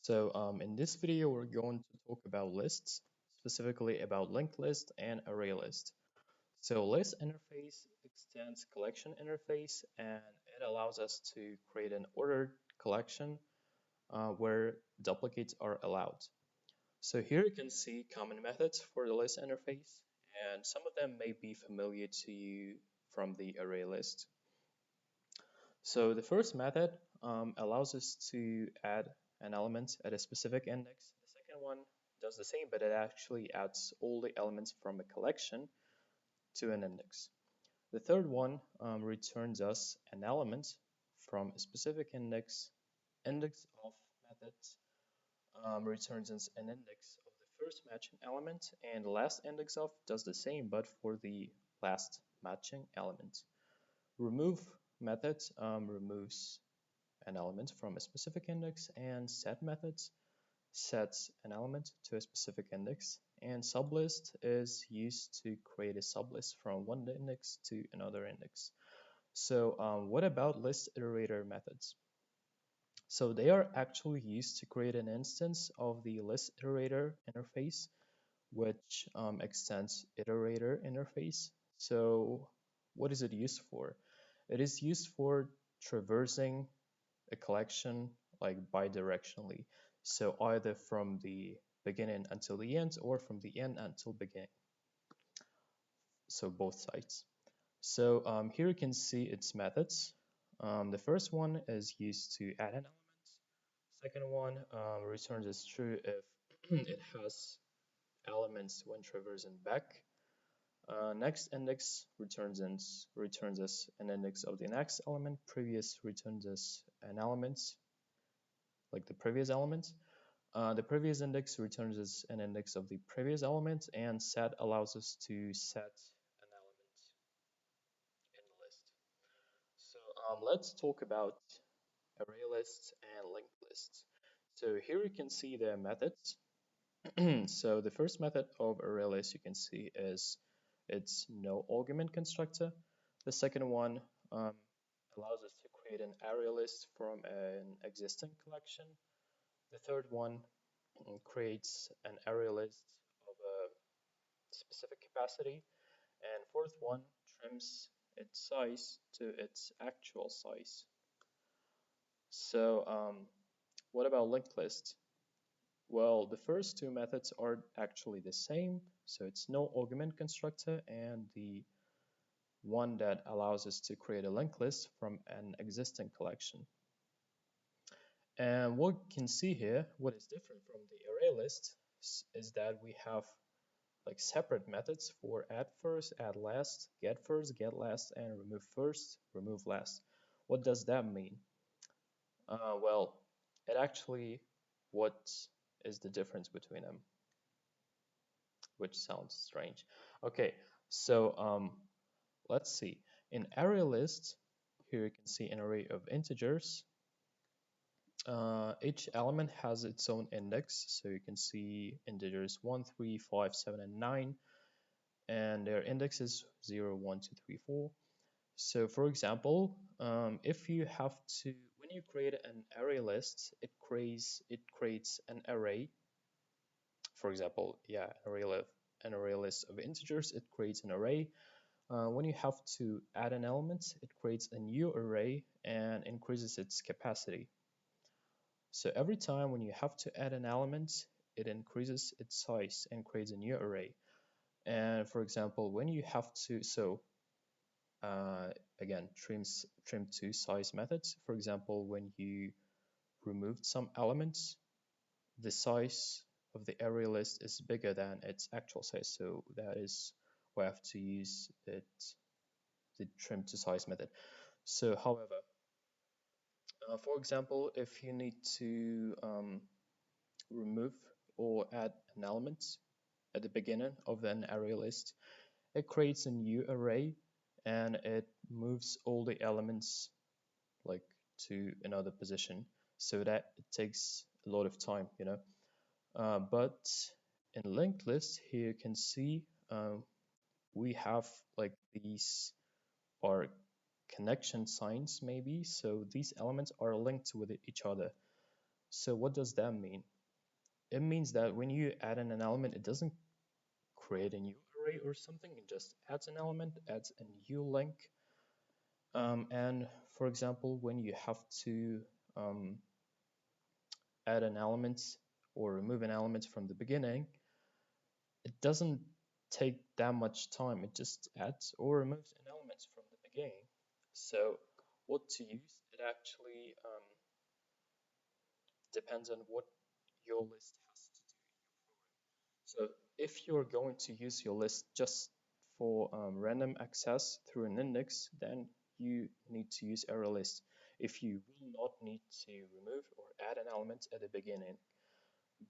In this video, we're going to talk about lists, specifically about linked list and array list. So list interface extends collection interface and it allows us to create an ordered collection where duplicates are allowed. So here you can see common methods for the list interface, and some of them may be familiar to you from the array list. So the first method allows us to add an element at a specific index. The second one does the same, but it actually adds all the elements from a collection to an index. The third one returns us an element from a specific index. Index of methods returns us an index of the first matching element, and the last index of does the same, but for the last matching element. Remove methods removes an element from a specific index, and set methods sets an element to a specific index, and sublist is used to create a sublist from one index to another index. So what about list iterator methods? So they are actually used to create an instance of the list iterator interface, which extends iterator interface. So what is it used for? It is used for traversing a collection like bidirectionally. So either from the beginning until the end or from the end until beginning. So both sides. So here you can see its methods. The first one is used to add an element. Second one returns as true if it has elements when traversing back. Next index returns us an index of the next element. Previous returns us an element like the previous element. The previous index returns us an index of the previous element, and set allows us to set an element in the list. So let's talk about array lists and linked lists. So here you can see the methods. So the first method of array list you can see is its no argument constructor. The second one allows us to create an array list from an existing collection. The third one creates an array list of a specific capacity. And fourth one trims its size to its actual size. So what about linked list? Well, the first two methods are actually the same. So it's no argument constructor and the one that allows us to create a linked list from an existing collection. And what you can see here, what is different from the array list is that we have like separate methods for add first, add last, get last, and remove first, remove last. What does that mean? Well, it actually, what is the difference between them? Which sounds strange. Okay, so let's see. In array list, here you can see an array of integers. Each element has its own index, so you can see integers 1, 3, 5, 7, and 9, and their indexes 0, 1, 2, 3, 4. So for example, if you have to, when you create an array list, it creates an array. For example, yeah, an array list of integers, it creates an array. When you have to add an element, it creates a new array and increases its capacity. So every time when you have to add an element, it increases its size and creates a new array. And for example, when you have to, again, trim to size methods. For example, when you removed some elements, the size of the array list is bigger than its actual size. So that is why I have to use the trim to size method. So however, for example, if you need to remove or add an element at the beginning of an array list, it creates a new array and it moves all the elements like to another position, so that it takes a lot of time, you know. But in linked list here you can see we have like these are connection signs maybe, so these elements are linked with each other. So what does that mean? It means that when you add in an element, it doesn't create a new array or something. It just adds an element, adds a new link. And for example, when you have to um, add an element or remove an element from the beginning, it doesn't take that much time. It just adds or removes an element from the beginning. So what to use, it actually depends on what your list has to do. So if you're going to use your list just for random access through an index, then you need to use Arraylists. If you will not need to remove or add an element at the beginning,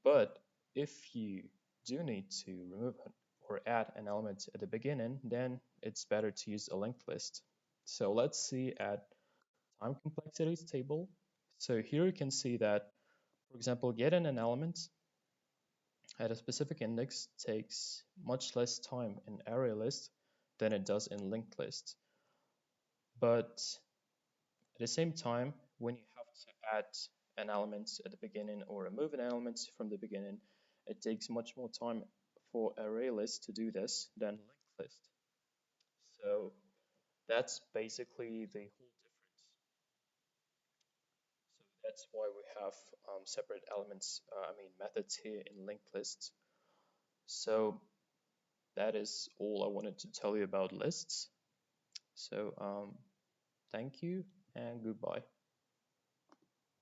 but if you do need to remove or add an element at the beginning, then it's better to use a linked list. So let's see at time complexities table. So here you can see that, for example, getting an element at a specific index takes much less time in array list than it does in linked list. But at the same time, when you have to add an element at the beginning or remove an element from the beginning, it takes much more time for array list to do this than linked list. So that's basically the whole difference. So that's why we have separate elements, methods here in linked lists. So that is all I wanted to tell you about lists. So thank you and goodbye.